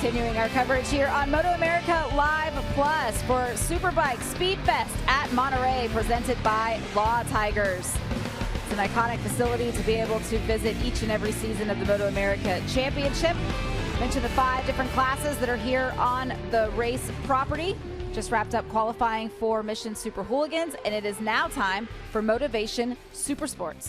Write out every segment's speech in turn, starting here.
Continuing our coverage here on MotoAmerica Live Plus for Superbike Speed Fest at Monterey, presented by Law Tigers. It's an iconic facility to be able to visit each and every season of the MotoAmerica Championship. Mention the 5 different classes that are here on the race property. Just wrapped up qualifying for Mission Super Hooligans, and it is now time for Motovation Supersport.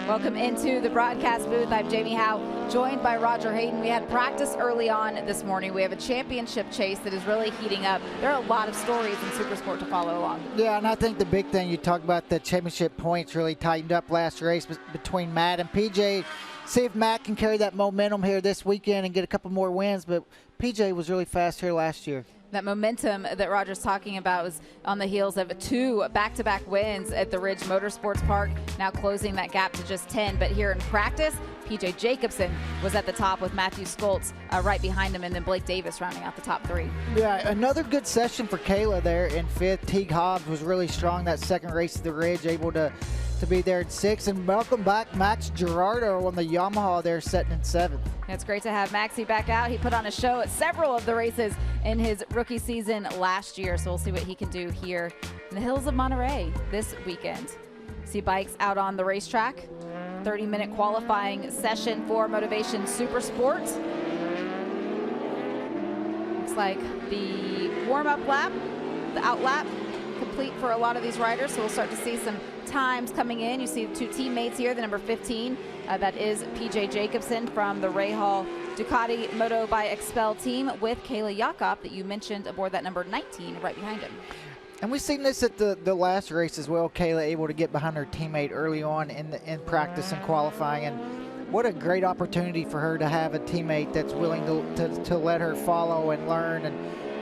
Welcome into the broadcast booth. I'm Jamie Howe, joined by Roger Hayden. We had practice early on this morning. We have a championship chase that is really heating up. There are a lot of stories in Supersport to follow along. Yeah, and I think the big thing, you talked about the championship points really tightened up last race between Matt and PJ. See if Matt can carry that momentum here this weekend and get a couple more wins, but PJ was really fast here last year. That momentum that Roger's talking about was on the heels of 2 back-to-back wins at the Ridge Motorsports Park, now closing that gap to just 10. But here in practice, PJ Jacobsen was at the top with Matthew Skoltz right behind him, and then Blake Davis rounding out the top 3. Yeah, another good session for Kayla there in 5th. Teague Hobbs was really strong that second race at the Ridge, able to be there at 6th. And welcome back Max Gerardo on the Yamaha there, setting in 7th. It's great to have Maxie back out. He put on a show at several of the races in his rookie season last year, so we'll see what he can do here in the hills of Monterey this weekend. See bikes out on the racetrack. 30-minute qualifying session for Motovation Supersport. Looks like the warm-up lap, the out lap, complete for a lot of these riders, so we'll start to see some times coming in. You see 2 teammates here, the number 15, that is PJ Jacobsen from the Rahal Ducati Moto by Expel team, with Kayla Jakob that you mentioned aboard that number 19 right behind him. And we've seen this at the last race as well. Kayla able to get behind her teammate early on in practice and qualifying, and what a great opportunity for her to have a teammate that's willing to let her follow and learn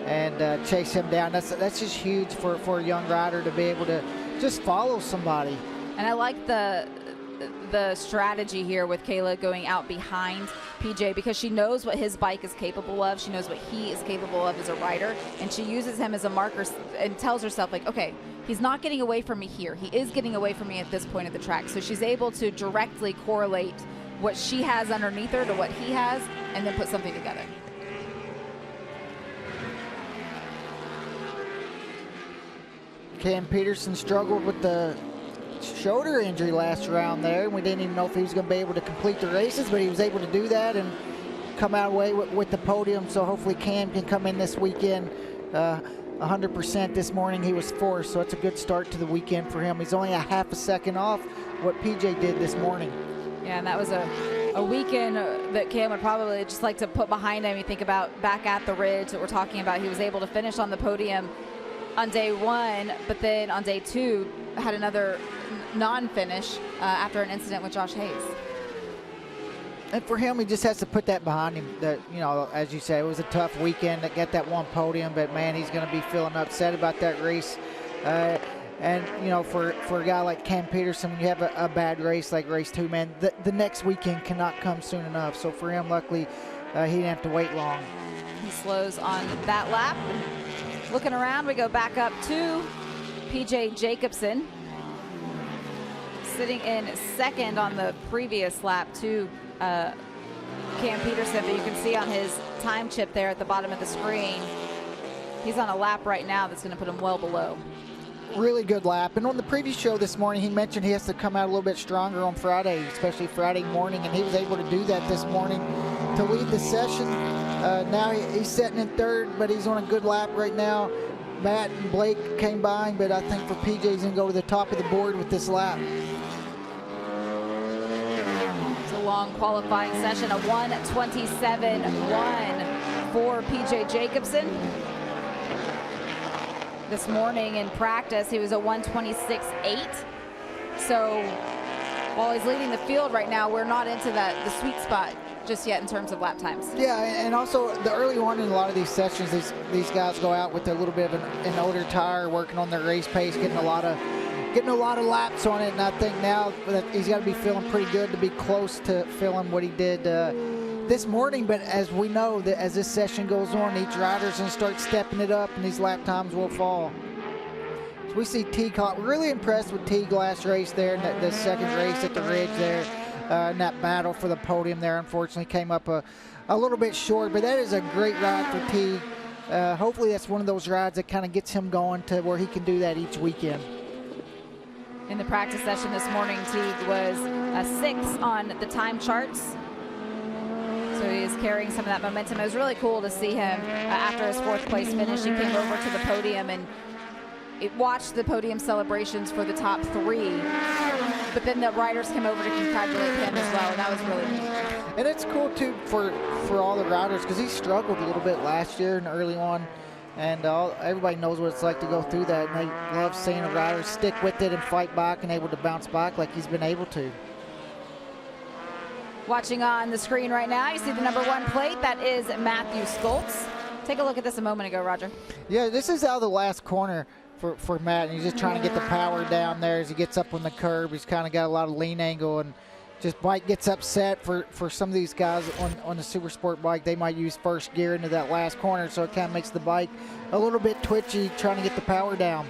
and chase him down. That's just huge for a young rider to be able to just follow somebody. And I like the strategy here with Kayla going out behind PJ, because she knows what his bike is capable of. She knows what he is capable of as a rider, and she uses him as a marker and tells herself, like, okay, he's not getting away from me here. He is getting away from me at this point of the track. So she's able to directly correlate what she has underneath her to what he has, and then put something together. Cam Peterson struggled with the shoulder injury last round there. We didn't even know if he was going to be able to complete the races, but he was able to do that and come out away with the podium. So hopefully Cam can come in this weekend 100%. This morning he was 4th, so it's a good start to the weekend for him. He's only a half a second off what PJ did this morning. Yeah, and that was a weekend that Cam would probably just like to put behind him. You think about back at the Ridge that we're talking about. He was able to finish on the podium on day 1, but then on day 2 had another non-finish after an incident with Josh Hayes. And for him, he just has to put that behind him. That, you know, as you say, it was a tough weekend to get that 1 podium, but man, he's going to be feeling upset about that race. And you know, for a guy like Cam Peterson, when you have a bad race like race 2, man, the next weekend cannot come soon enough. So for him, luckily, he didn't have to wait long. He slows on that lap. Looking around, we go back up to PJ Jacobsen, sitting in 2nd on the previous lap to Cam Peterson, but you can see on his time chip there at the bottom of the screen, he's on a lap right now that's going to put him well below. Really good lap. And on the previous show this morning, he mentioned he has to come out a little bit stronger on Friday, especially Friday morning, and he was able to do that this morning to lead the session. Now he's sitting in 3rd, but he's on a good lap right now. Matt and Blake came by, but I think for PJ, he's going to go to the top of the board with this lap. It's a long qualifying session, a 1:27.1 for PJ Jacobsen. This morning in practice, he was a 1:26.8. So while he's leading the field right now, we're not into the sweet spot just yet in terms of lap times. Yeah, and also the early on in a lot of these sessions, these guys go out with a little bit of an older tire, working on their race pace, getting a lot of laps on it. And I think now that he's got to be feeling pretty good to be close to feeling what he did this morning. But as we know, that as this session goes on, each rider's going to start stepping it up, and these lap times will fall. So we see Teague, really impressed with Teague last race there, in the second race at the Ridge there. in that battle for the podium there. Unfortunately, came up a little bit short, but that is a great ride for Teague. Hopefully that's one of those rides that kind of gets him going to where he can do that each weekend. In the practice session this morning, Teague was a 6 on the time charts. So he is carrying some of that momentum. It was really cool to see him after his 4th place finish. He came over to the podium and watched the podium celebrations for the top 3. But then the riders came over to congratulate him as well, and that was really neat. And it's cool too for all the riders, because he struggled a little bit last year in the early on, and everybody knows what it's like to go through that, and they love seeing a rider stick with it and fight back and able to bounce back like he's been able to. Watching on the screen right now, you see the number 1 plate. That is Matthew Skoltz. Take a look at this a moment ago, Roger. Yeah, this is out of the last corner for Matt, and he's just trying to get the power down there as he gets up on the curb. He's kind of got a lot of lean angle, and just bike gets upset for some of these guys on the Super Sport bike. They might use first gear into that last corner, so it kind of makes the bike a little bit twitchy trying to get the power down.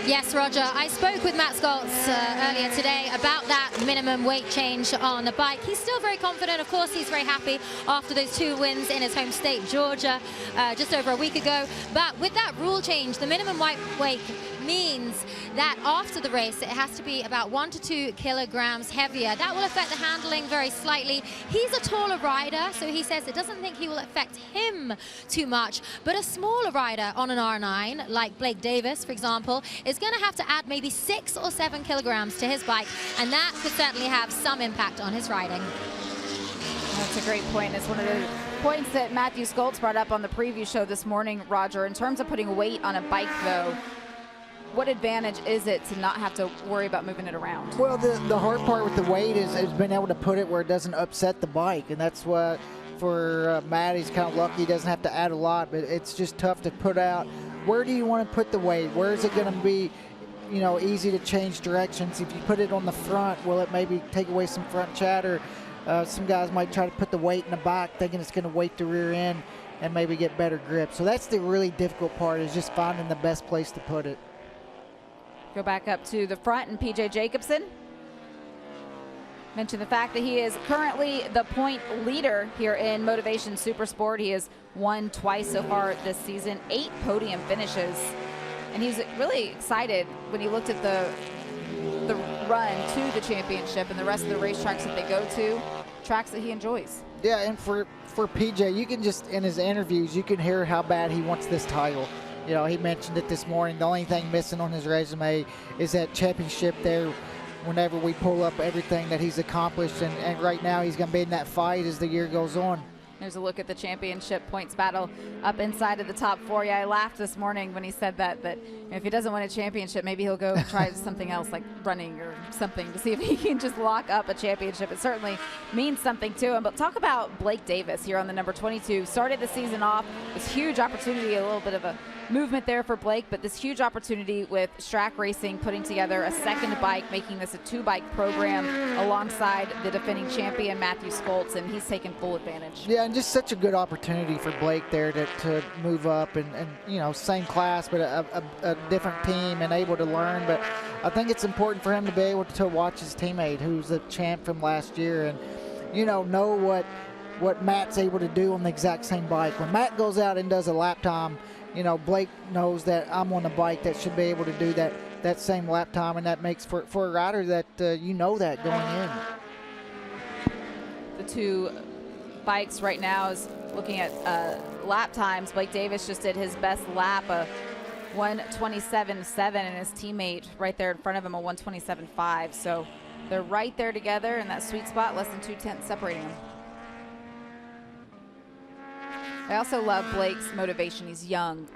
Yes, Roger. I spoke with Matt Skoltz earlier today about that minimum weight change on the bike. He's still very confident. Of course, he's very happy after those 2 wins in his home state, Georgia, just over a week ago. But with that rule change, the minimum weight means that after the race, it has to be about 1 to 2 kilograms heavier. That will affect the handling very slightly. He's a taller rider, so he says it doesn't think he will affect him too much. But a smaller rider on an R9, like Blake Davis, for example, is going to have to add maybe 6 or 7 kilograms to his bike, and that could certainly have some impact on his riding. That's a great point. It's one of the points that Matthew Skoltz brought up on the preview show this morning, Roger. In terms of putting weight on a bike, though, what advantage is it to not have to worry about moving it around? Well, the hard part with the weight is being able to put it where it doesn't upset the bike, and that's what for Matt, he's kind of lucky. He doesn't have to add a lot, but it's just tough to put out. Where do you want to put the weight? Where is it going to be, you know, easy to change directions? If you put it on the front, will it maybe take away some front chatter? Some guys might try to put the weight in the back thinking it's going to weight the rear end and maybe get better grip. So that's the really difficult part, is just finding the best place to put it. Go back up to the front, and PJ Jacobsen mentioned the fact that he is currently the point leader here in Motovation Supersport. He has won twice so far this season, 8 podium finishes, and he's really excited when he looked at the run to the championship and the rest of the racetracks that they go to, tracks that he enjoys. Yeah, and for PJ, you can just, in his interviews, you can hear how bad he wants this title. You know, he mentioned it this morning. The only thing missing on his resume is that championship there whenever we pull up everything that he's accomplished. And right now he's going to be in that fight as the year goes on. There's a look at the championship points battle up inside of the top 4. Yeah, I laughed this morning when he said that if he doesn't win a championship, maybe he'll go try something else like running or something to see if he can just lock up a championship. It certainly means something to him. But talk about Blake Davis here on the number 22. Started the season off, this huge opportunity, a little bit of a movement there for Blake, but this huge opportunity with Strack Racing putting together a second bike, making this a 2-bike program alongside the defending champion Matthew Skoltz, and he's taken full advantage. Yeah, and just such a good opportunity for Blake there to move up and you know, same class but a different team and able to learn. But I think it's important for him to be able to watch his teammate who's a champ from last year and you know what Matt's able to do on the exact same bike. When Matt goes out and does a lap time, you know, Blake knows that I'm on a bike that should be able to do that same lap time, and that makes for a rider that you know that going in. The 2 bikes right now is looking at lap times. Blake Davis just did his best lap, a 1:27.7, and his teammate right there in front of him, a 1:27.5. So they're right there together in that sweet spot, less than 2/10 separating them. I also love Blake's motivation. He's young,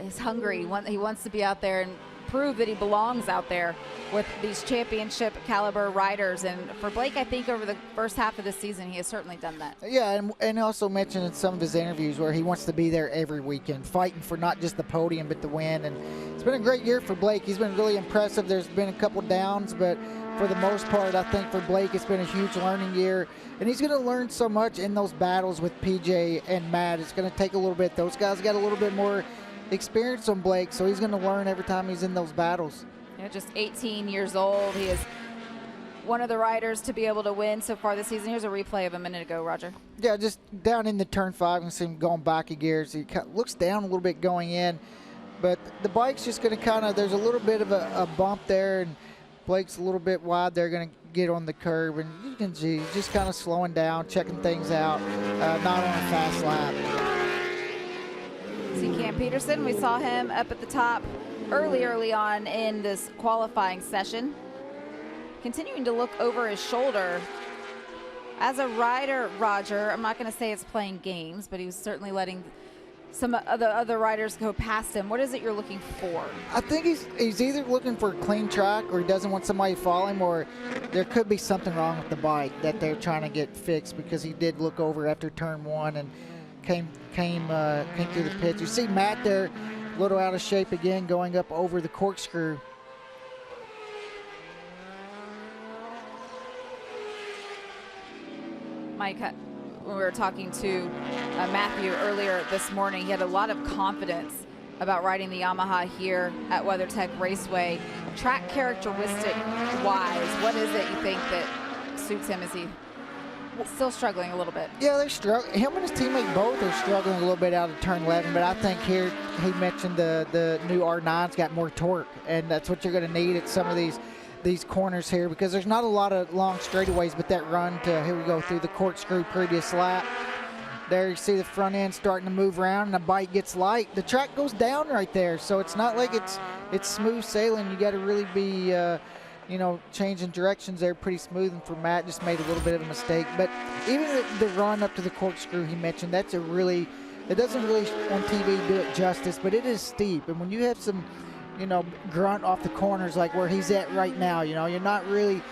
he's hungry. He wants to be out there and prove that he belongs out there with these championship caliber riders. And for Blake, I think over the first half of the season, he has certainly done that. Yeah, and also mentioned in some of his interviews where he wants to be there every weekend, fighting for not just the podium but the win. And it's been a great year for Blake. He's been really impressive. There's been a couple downs, but for the most part, I think for Blake, it's been a huge learning year. And he's going to learn so much in those battles with PJ and Matt. It's going to take a little bit. Those guys got a little bit more experience on Blake, so he's going to learn every time he's in those battles. Yeah, just 18 years old. He has one of the riders to be able to win so far this season. Here's a replay of a minute ago, Roger. Yeah, just down in the turn 5, and see him going back a gear. So he looks down a little bit going in, but the bike's just going to kind of, there's a little bit of a bump there, and Blake's a little bit wide. They're going to get on the curb, and you can see he's just kind of slowing down, checking things out, not on a fast lap. See Cam Peterson, we saw him up at the top early on in this qualifying session, continuing to look over his shoulder. As a rider, Roger, I'm not going to say it's playing games, but he was certainly letting some of the other riders go past him. What is it you're looking for? I think he's either looking for a clean track, or he doesn't want somebody to follow him, or there could be something wrong with the bike that they're trying to get fixed, because he did look over after turn 1 and came through the pits. You see Matt there, a little out of shape again, going up over the corkscrew. Mike, when we were talking to Matthew earlier this morning, he had a lot of confidence about riding the Yamaha here at WeatherTech Raceway. Track characteristic wise, what is it you think that suits him? Is he still struggling a little bit? Yeah, they're struggling. Him and his teammate both are struggling a little bit out of turn 11, but I think here he mentioned the new R9's got more torque, and that's what you're going to need at some of these corners here, because there's not a lot of long straightaways, but that run to, here we go, through the corkscrew previous lap. There you see the front end starting to move around, and the bike gets light. The track goes down right there, so it's not like it's smooth sailing. You got to really be, changing directions there pretty smooth, and for Matt, just made a little bit of a mistake. But even the run up to the corkscrew he mentioned, it doesn't really on TV do it justice, but it is steep. And when you have some, grunt off the corners like where he's at right now, you're not really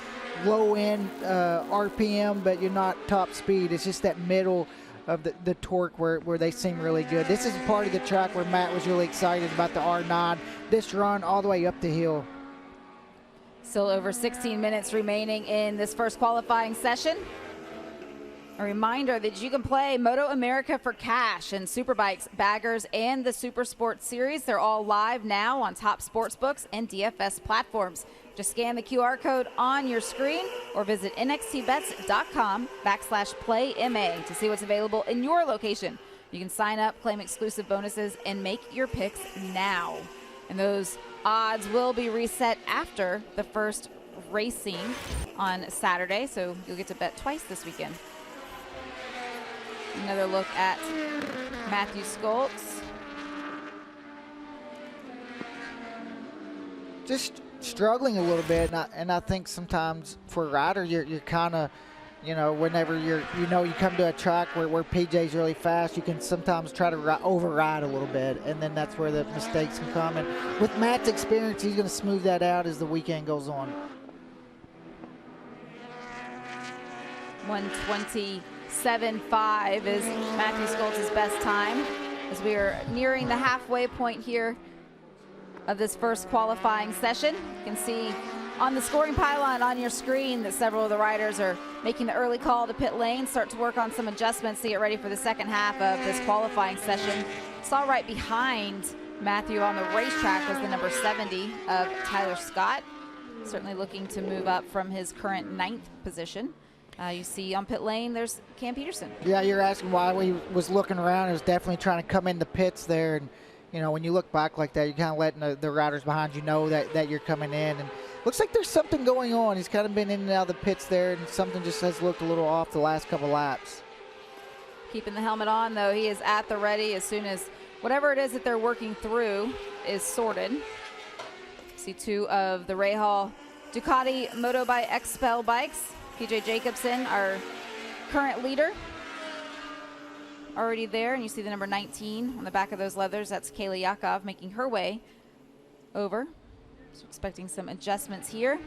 low end RPM, but you're not top speed. It's just that middle of the torque where they seem really good. This is part of the track where Matt was really excited about the R9. This run all the way up the hill. Still over 16 minutes remaining in this first qualifying session. A reminder that you can play MotoAmerica for cash and Superbikes, Baggers, and the Supersport series. They're all live now on top sportsbooks and DFS platforms. Just scan the QR code on your screen or visit nxtbets.com/playma to see what's available in your location. You can sign up, claim exclusive bonuses, and make your picks now. And those odds will be reset after the first racing on Saturday, so you'll get to bet twice this weekend. Another look at Matthew Skoltz. Just struggling a little bit, and I think sometimes for a rider, you're kind of, whenever you come to a track where PJ's really fast, you can sometimes try to override a little bit, and then that's where the mistakes can come. And with Matt's experience, he's going to smooth that out as the weekend goes on. 1:27.5 is Matthew Skoltz's best time as we are nearing the halfway point here of this first qualifying session. You can see on the scoring pylon on your screen that several of the riders are making the early call to pit lane, start to work on some adjustments to get ready for the second half of this qualifying session. Saw right behind Matthew on the racetrack was the number 70 of Tyler Scott, certainly looking to move up from his current 9th position. You see on pit lane, there's Cam Peterson. Yeah, you're asking why he was looking around. He was definitely trying to come in the pits there. And, when you look back like that, you're kind of letting the riders behind you know that you're coming in. And looks like there's something going on. He's kind of been in and out of the pits there, and something just has looked a little off the last couple laps. Keeping the helmet on, though, he is at the ready as soon as whatever it is that they're working through is sorted. See two of the Rahal Ducati Motoby XPEL bikes. PJ Jacobson, our current leader, already there, and you see the number 19 on the back of those leathers. That's Kayla Yakov making her way over. So expecting some adjustments here.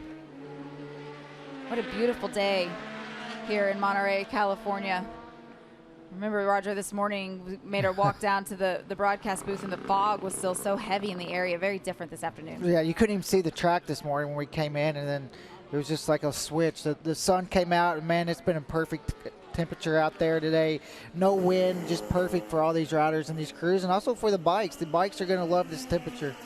What a beautiful day here in Monterey, California. Remember, Roger, this morning we made our walk down to the broadcast booth, and the fog was still so heavy in the area. Very different this afternoon. Yeah, you couldn't even see the track this morning when we came in, and then it was just like a switch. The sun came out, and man, it's been a perfect temperature out there today. No wind, just perfect for all these riders and these crews, and also for the bikes. The bikes are going to love this temperature.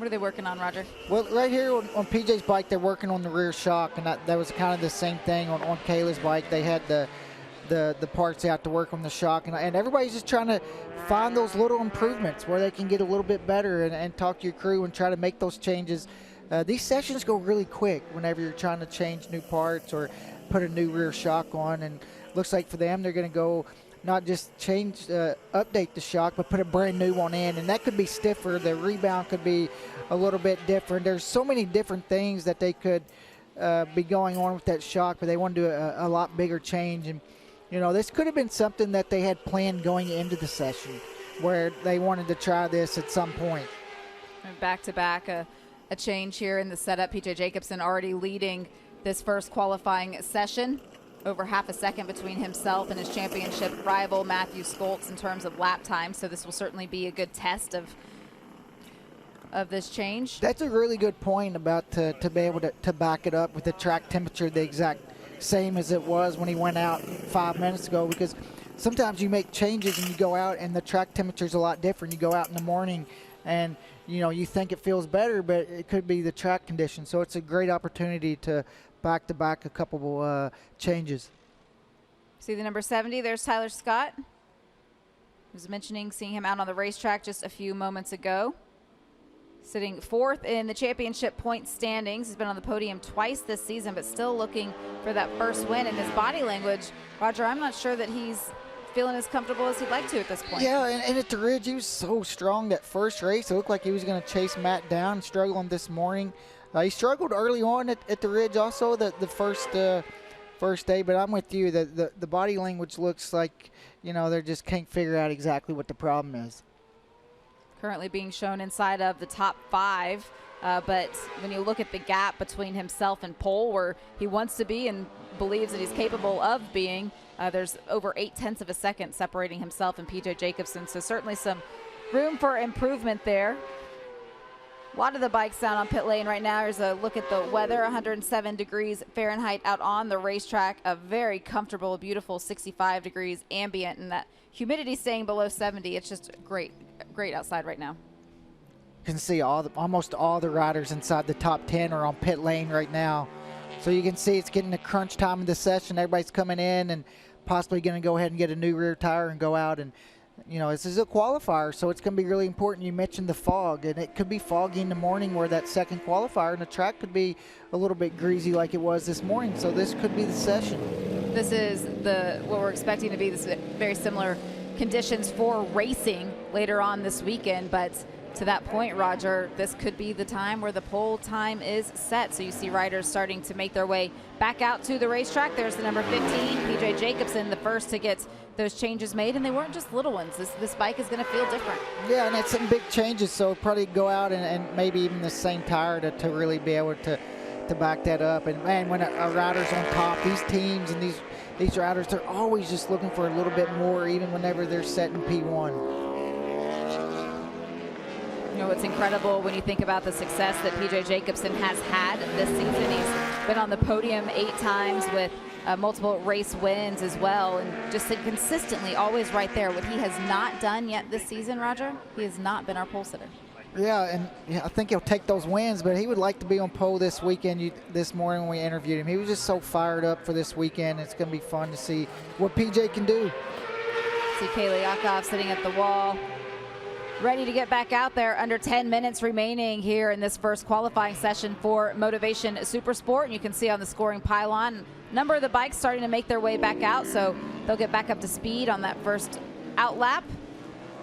What are they working on, Roger? Well, right here on PJ's bike, they're working on the rear shock, and that was kind of the same thing on Kayla's bike. They had the parts out to work on the shock, and everybody's just trying to find those little improvements where they can get a little bit better and talk to your crew and try to make those changes. These sessions go really quick whenever you're trying to change new parts or put a new rear shock on, and looks like for them they're going to go not just change, update the shock, but put a brand new one in, and that could be stiffer. The rebound could be a little bit different. There's so many different things that they could be going on with that shock, but they want to do a lot bigger change. And you know, this could have been something that they had planned going into the session, where they wanted to try this at some point. Back to back, a change here in the setup. PJ Jacobsen already leading this first qualifying session. Over half a second between himself and his championship rival Matthew Skoltz in terms of lap time. So this will certainly be a good test of this change. That's a really good point about to be able to back it up with the track temperature the exact same as it was when he went out 5 minutes ago, because sometimes you make changes and you go out and the track temperature is a lot different. You go out in the morning and you know you think it feels better, but it could be the track conditions. So it's a great opportunity to back-to-back a couple changes. See the number 70, there's Tyler Scott. I was mentioning seeing him out on the racetrack just a few moments ago. Sitting fourth in the championship point standings. He's been on the podium twice this season, but still looking for that first win. And his body language, Roger, I'm not sure that he's feeling as comfortable as he'd like to at this point. Yeah, and at the Ridge, he was so strong that first race. It looked like he was going to chase Matt down, struggling this morning. He struggled early on at the Ridge also, the first day, but I'm with you. The body language looks like, you know, they just can't figure out exactly what the problem is. Currently being shown inside of the top 5, but when you look at the gap between himself and pole, where he wants to be and believes that he's capable of being, there's over 0.8 of a second separating himself and PJ Jacobsen, so certainly some room for improvement there. A lot of the bikes down on pit lane right now. Here's a look at the weather, 107 degrees Fahrenheit out on the racetrack. A very comfortable, beautiful 65 degrees ambient, and that humidity staying below 70. It's just great outside right now. You can see almost all the riders inside the top 10 are on pit lane right now. So you can see it's getting the crunch time of the session. Everybody's coming in and possibly going to go ahead and get a new rear tire and go out. And you know, this is a qualifier, so it's going to be really important. You mentioned the fog, and it could be foggy in the morning where that second qualifier, and the track could be a little bit greasy like it was this morning, so this could be the session. This is what we're expecting to be this very similar conditions for racing later on this weekend, but to that point, Roger, this could be the time where the pole time is set. So you see riders starting to make their way back out to the racetrack. There's the number 15, PJ Jacobsen, the first to get those changes made, and they weren't just little ones. This bike is going to feel different. Yeah, and it's some big changes, so probably go out and maybe even the same tire to really be able to back that up. And man, when a rider's on top, these teams and these riders, they're always just looking for a little bit more, even whenever they're setting P1. You know, it's incredible when you think about the success that PJ Jacobsen has had this season. He's been on the podium 8 times with multiple race wins as well, and just consistently always right there. What he has not done yet this season, Roger, he has not been our pole sitter. Yeah, and I think he'll take those wins, but he would like to be on pole this weekend. This morning when we interviewed him, he was just so fired up for this weekend. It's going to be fun to see what PJ can do. See Kayla Yakov sitting at the wall, ready to get back out there. Under 10 minutes remaining here in this first qualifying session for Motovation Supersport. And you can see on the scoring pylon, a number of the bikes starting to make their way back out, so they'll get back up to speed on that first out lap,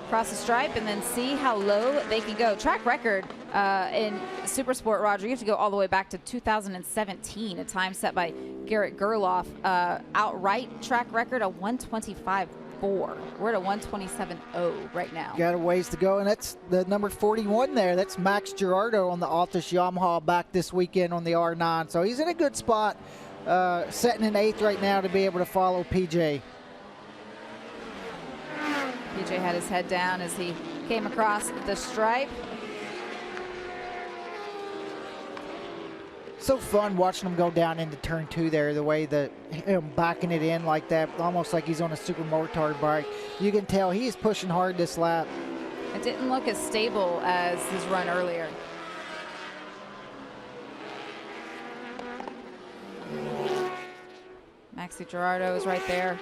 cross the stripe, and then see how low they can go. Track record in Supersport, Roger, you have to go all the way back to 2017, a time set by Garrett Gerloff. Outright track record, a 125.4. We're at a 127.0 right now. Got a ways to go, and that's the number 41 there. That's Max Girardo on the Altus Yamaha back this weekend on the R9. So he's in a good spot, setting in 8th right now to be able to follow PJ. PJ had his head down as he came across the stripe. So fun watching him go down into turn 2 there, the way that backing it in like that, almost like he's on a super motard bike. You can tell he is pushing hard this lap. It didn't look as stable as his run earlier. Maxi Gerardo is right there,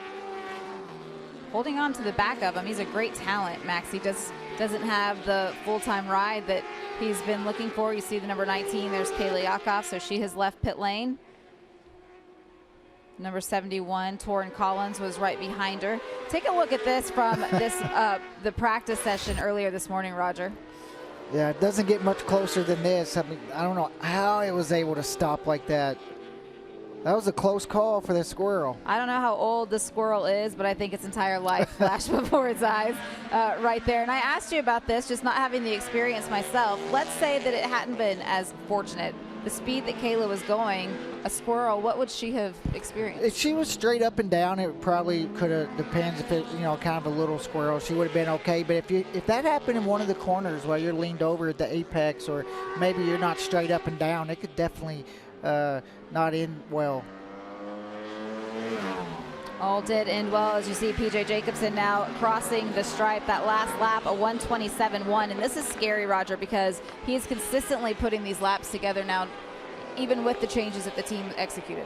holding on to the back of him. He's a great talent. Maxi doesn't have the full-time ride that he's been looking for. You see the number 19, there's Kayla Yakov, so she has left pit lane. Number 71, Torrin Collins, was right behind her. Take a look at this from the practice session earlier this morning, Roger. Yeah, it doesn't get much closer than this. I mean, I don't know how it was able to stop like that. That was a close call for the squirrel. I don't know how old the squirrel is, but I think its entire life flashed before its eyes right there. And I asked you about this, just not having the experience myself. Let's say that it hadn't been as fortunate. The speed that Kayla was going, a squirrel, what would she have experienced? If she was straight up and down, it probably could have, depends if it, kind of a little squirrel, she would have been okay. But if that happened in one of the corners while you're leaned over at the apex, or maybe you're not straight up and down, it could definitely not end well. All did end well, as you see PJ Jacobsen now crossing the stripe. That last lap, a 1:27.1, and this is scary, Roger, because he is consistently putting these laps together now, even with the changes that the team executed.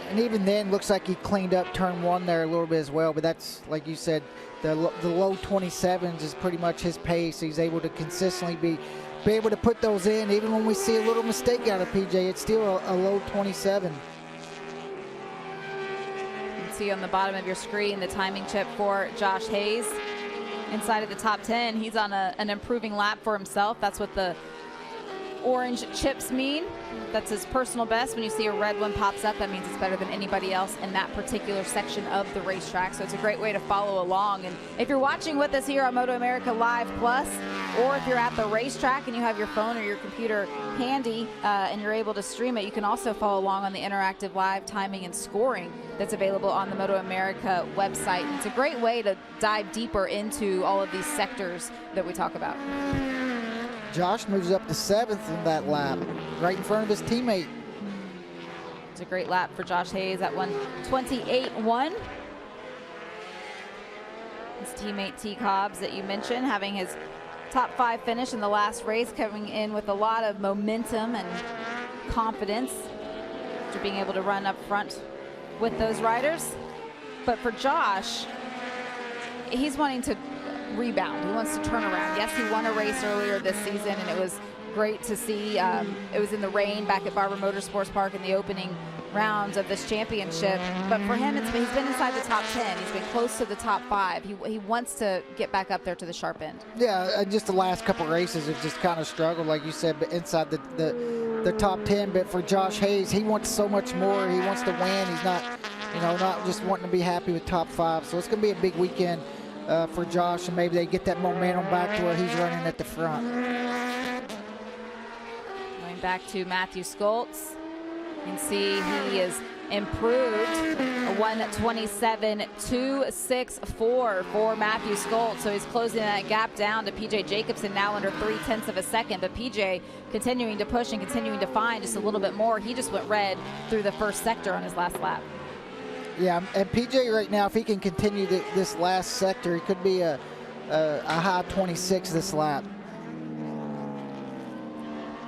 And even then, looks like he cleaned up turn 1 there a little bit as well, but that's, like you said, the low 27s is pretty much his pace. He's able to consistently be able to put those in. Even when we see a little mistake out of PJ, it's still a low 27. See on the bottom of your screen the timing chip for Josh Hayes inside of the top 10. He's on an improving lap for himself. That's what the orange chips mean. That's his personal best. When you see a red one pops up, that means it's better than anybody else in that particular section of the racetrack. So it's a great way to follow along. And if you're watching with us here on MotoAmerica Live Plus, or if you're at the racetrack and you have your phone or your computer handy and you're able to stream it, you can also follow along on the interactive live timing and scoring that's available on the MotoAmerica website. And it's a great way to dive deeper into all of these sectors that we talk about. Josh moves up to 7th in that lap, right in front of his teammate. It's a great lap for Josh Hayes at 1:28.1. His teammate T. Cobbs that you mentioned having his top 5 finish in the last race, coming in with a lot of momentum and confidence after being able to run up front with those riders. But for Josh, he's wanting to rebound. He wants to turn around. Yes, he won a race earlier this season, and it was great to see. It was in the rain back at Barber Motorsports Park in the opening rounds of this championship. But for him, he's been inside the top 10. He's been close to the top 5. He wants to get back up there to the sharp end. Yeah, just the last couple races have just kind of struggled, like you said, but inside the top 10. But for Josh Hayes, he wants so much more. He wants to win. He's not, not just wanting to be happy with top 5. So it's going to be a big weekend for Josh, and maybe they get that momentum back to where he's running at the front. Going back to Matthew Skoltz. You can see he is improved, a 1:27.264 for Matthew Skoltz. So he's closing that gap down to PJ Jacobsen, now under 0.3 of a second. But PJ continuing to push and continuing to find just a little bit more. He just went red through the first sector on his last lap. Yeah, and PJ right now, if he can continue this last sector, he could be a high 26 this lap.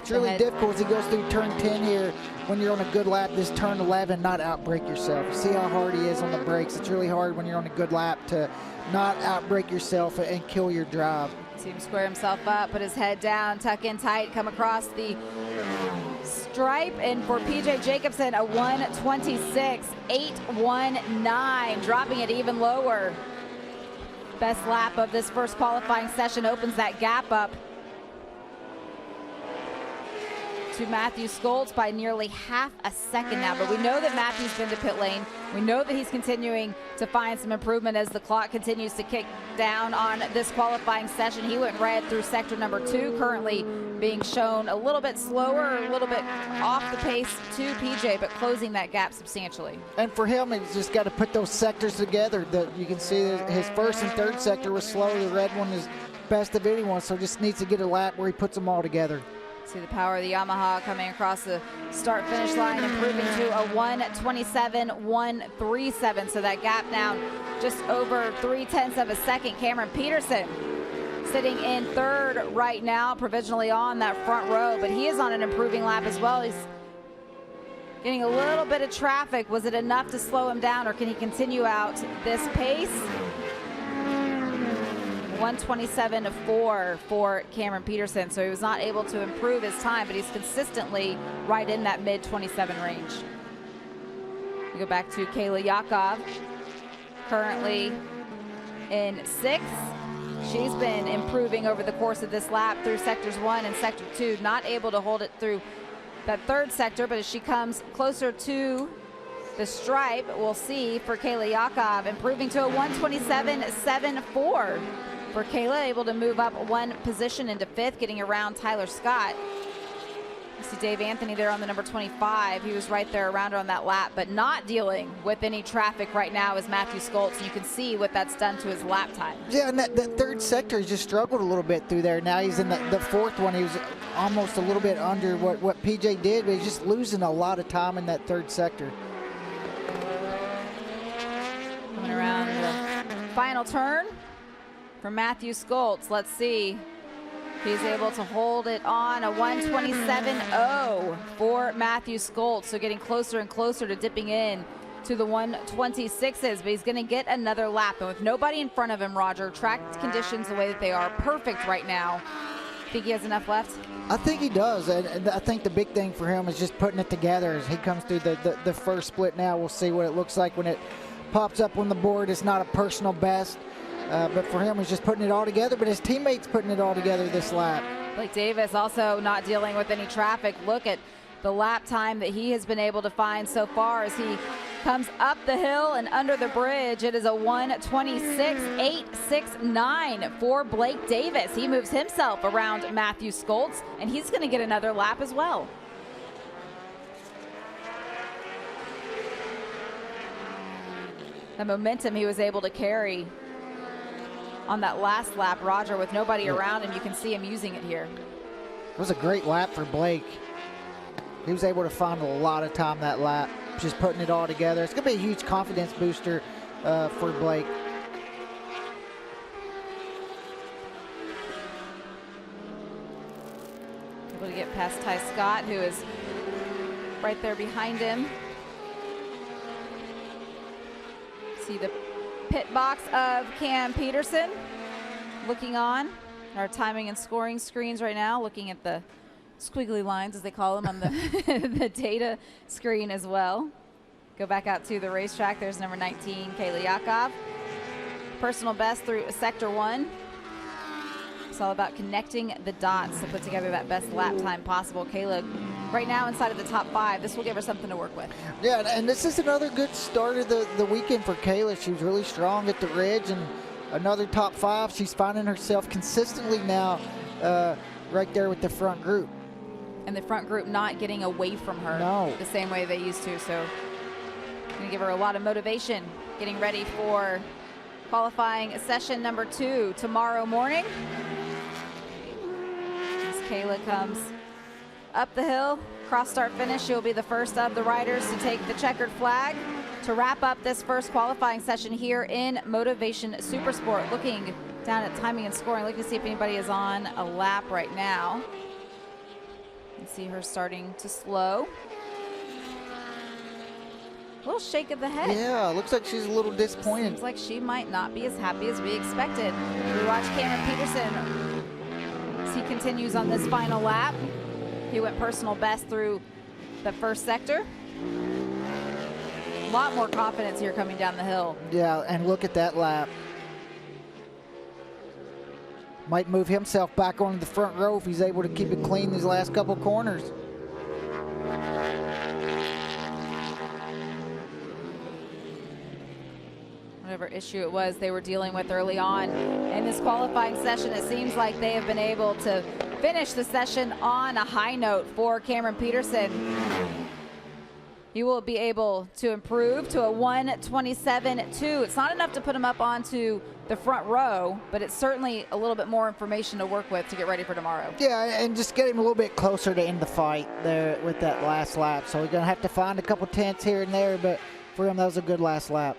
It's really difficult as he goes through turn 10 here. When you're on a good lap, this turn 11, not outbrake yourself. You see how hard he is on the brakes. It's really hard when you're on a good lap to not outbrake yourself and kill your drive. See him square himself up, put his head down, tuck in tight, come across the stripe, and for PJ Jacobsen, a 1:26.819, dropping it even lower. Best lap of this first qualifying session opens that gap up to Matthew Skoltz by nearly half a second now. But we know that Matthew's been to pit lane. We know that he's continuing to find some improvement as the clock continues to kick down on this qualifying session. He went red through sector number 2, currently being shown a little bit slower, a little bit off the pace to PJ, but closing that gap substantially. And for him, he's just got to put those sectors together. You can see his first and third sector was slow. The red one is best of anyone, so just needs to get a lap where he puts them all together. See the power of the Yamaha coming across the start-finish line, improving to a 1:27.137. So that gap now just over 0.3 of a second. Cameron Peterson sitting in third right now, provisionally on that front row, but he is on an improving lap as well. He's getting a little bit of traffic. Was it enough to slow him down, or can he continue out this pace? 1:27.4 for Cameron Peterson, so he was not able to improve his time, but he's consistently right in that mid-27 range. We go back to Kayla Yakov, currently in 6th. She's been improving over the course of this lap through sectors 1 and sector 2, not able to hold it through that 3rd sector, but as she comes closer to the stripe, we'll see for Kayla Yakov improving to a 1:27.74 for Kayla, able to move up 1 position into 5th, getting around Tyler Scott. You see Dave Anthony there on the number 25. He was right there around her on that lap, but not dealing with any traffic right now is Matthew Skoltz. You can see what that's done to his lap time. Yeah, and that 3rd sector, he just struggled a little bit through there. Now he's in the 4th one. He was almost a little bit under what PJ did, but he's just losing a lot of time in that 3rd sector. Coming around the final turn for Matthew Skoltz. Let's see. He's able to hold it on a 1:27.0 for Matthew Skoltz. So getting closer and closer to dipping in to the 1:26s, but he's going to get another lap. And with nobody in front of him, Roger, track conditions the way that they are perfect right now. Think he has enough left? I think he does, and I think the big thing for him is just putting it together as he comes through the first split now. We'll see what it looks like when it pops up on the board. It's not a personal best. But for him, he's just putting it all together, but his teammates putting it all together this lap. Blake Davis also not dealing with any traffic. Look at the lap time that he has been able to find so far as he comes up the hill and under the bridge. It is a 1:26.869 for Blake Davis. He moves himself around Matthew Skoltz, and he's going to get another lap as well. The momentum he was able to carry on that last lap, Roger, with nobody around him, you can see him using it here. It was a great lap for Blake. He was able to find a lot of time that lap, just putting it all together. It's going to be a huge confidence booster for Blake. Able to get past Ty Scott, who is right there behind him. See the pit box of Cam Peterson looking on our timing and scoring screens right now, looking at the squiggly lines, as they call them, on the, the data screen as well. Go back out to the racetrack. There's number 19, Kayla Yakov. Personal best through sector 1. It's all about connecting the dots to put together that best lap time possible. Kayla right now inside of the top 5. This will give her something to work with. Yeah, and this is another good start of the weekend for Kayla. She was really strong at the Ridge, and another top 5. She's finding herself consistently now right there with the front group. And the front group not getting away from her the same way they used to. So going to give her a lot of motivation getting ready for qualifying session number 2 tomorrow morning. As Kayla comes up the hill, cross start finish, she'll be the first of the riders to take the checkered flag to wrap up this first qualifying session here in Motovation Supersport. Looking down at timing and scoring, looking to see if anybody is on a lap right now. You can see her starting to slow. A little shake of the head. Yeah, looks like she's a little disappointed. Seems like she might not be as happy as we expected. We watch Cameron Peterson as he continues on this final lap. He went personal best through the first sector. A lot more confidence here coming down the hill. Yeah, and look at that lap. Might move himself back onto the front row if he's able to keep it clean these last couple corners. Whatever issue it was they were dealing with early on in this qualifying session, it seems like they have been able to finish the session on a high note for Cameron Peterson. He will be able to improve to a 1:27.2. It's not enough to put him up onto the front row, but it's certainly a little bit more information to work with to get ready for tomorrow. Yeah, and just get him a little bit closer to end the fight there with that last lap. So we're going to have to find a couple tenths here and there, but for him, that was a good last lap.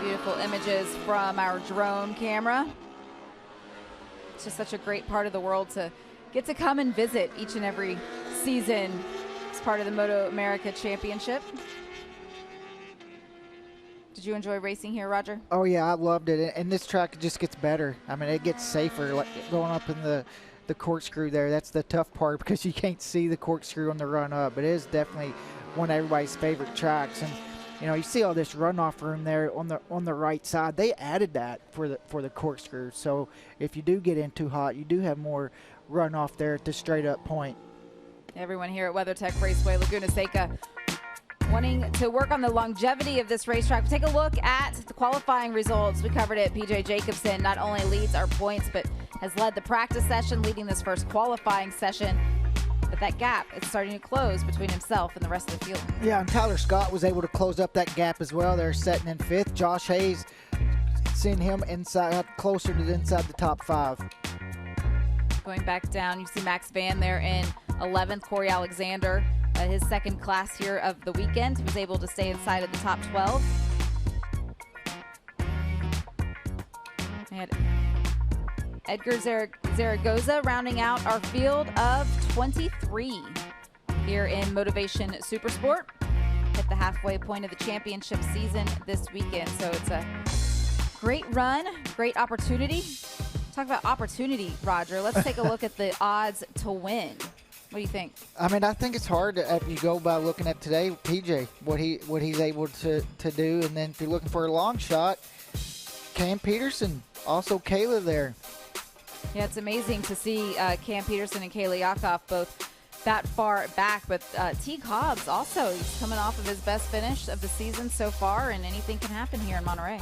Beautiful images from our drone camera. It's just such a great part of the world to get to come and visit each and every season part of the MotoAmerica Championship. Did you enjoy racing here, Roger? Oh yeah, I loved it, and this track just gets better. I mean, it gets safer, like going up in the corkscrew there. That's the tough part because you can't see the corkscrew on the run up, but it is definitely one of everybody's favorite tracks. And you know, you see all this runoff room there on the right side. They added that for the corkscrew, so if you do get in too hot, you do have more runoff there at the straight up point. Everyone here at WeatherTech Raceway Laguna Seca wanting to work on the longevity of this racetrack. Take a look at the qualifying results. We covered it. PJ Jacobsen not only leads our points, but has led the practice session, leading this first qualifying session. But that gap is starting to close between himself and the rest of the field. Yeah, and Tyler Scott was able to close up that gap as well. They're setting in 5th. Josh Hayes, seeing him inside, closer to inside the top 5. Going back down, you see Max Van there in 11th. Corey Alexander, his second class here of the weekend, was able to stay inside of the top 12. And Edgar Zaragoza rounding out our field of 23 here in Motovation Supersport. Hit the halfway point of the championship season this weekend. So it's a great run, great opportunity. Talk about opportunity, Roger. Let's take a look at the odds to win. What do you think? I mean, I think it's hard if you go by looking at today, PJ, what he's able to do. And then if you're looking for a long shot, Cam Peterson, also Kayla there. Yeah, it's amazing to see Cam Peterson and Kayla Yakov both that far back. But Teague Hobbs also, he's coming off of his best finish of the season so far, and anything can happen here in Monterey.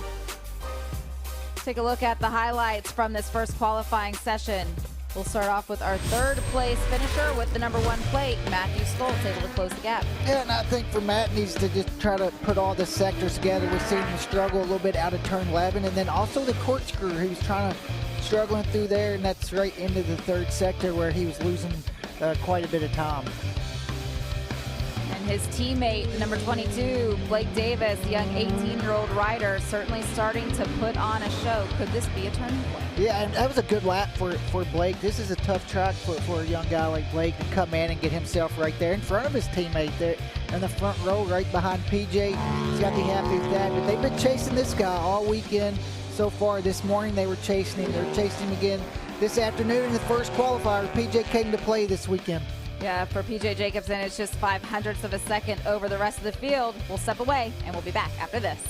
Take a look at the highlights from this first qualifying session. We'll start off with our 3rd place finisher with the number 1 plate, Matthew Stoltz, able to close the gap. Yeah, and I think for Matt needs to just try to put all the sectors together. We've seen him struggle a little bit out of turn 11, and then also the corkscrew. He was struggling through there, and that's right into the 3rd sector where he was losing quite a bit of time. And his teammate, the number 22, Blake Davis, the young 18-year-old rider, certainly starting to put on a show. Could this be a turning point? Yeah, and that was a good lap for Blake. This is a tough track for a young guy like Blake to come in and get himself right there in front of his teammate there in the front row right behind PJ. He's got to be happy with that. But they've been chasing this guy all weekend so far. This morning they were chasing him. They're chasing him again this afternoon in the first qualifier. PJ came to play this weekend. Yeah, for PJ Jacobsen, it's just 0.05 of a second over the rest of the field. We'll step away, and we'll be back after this.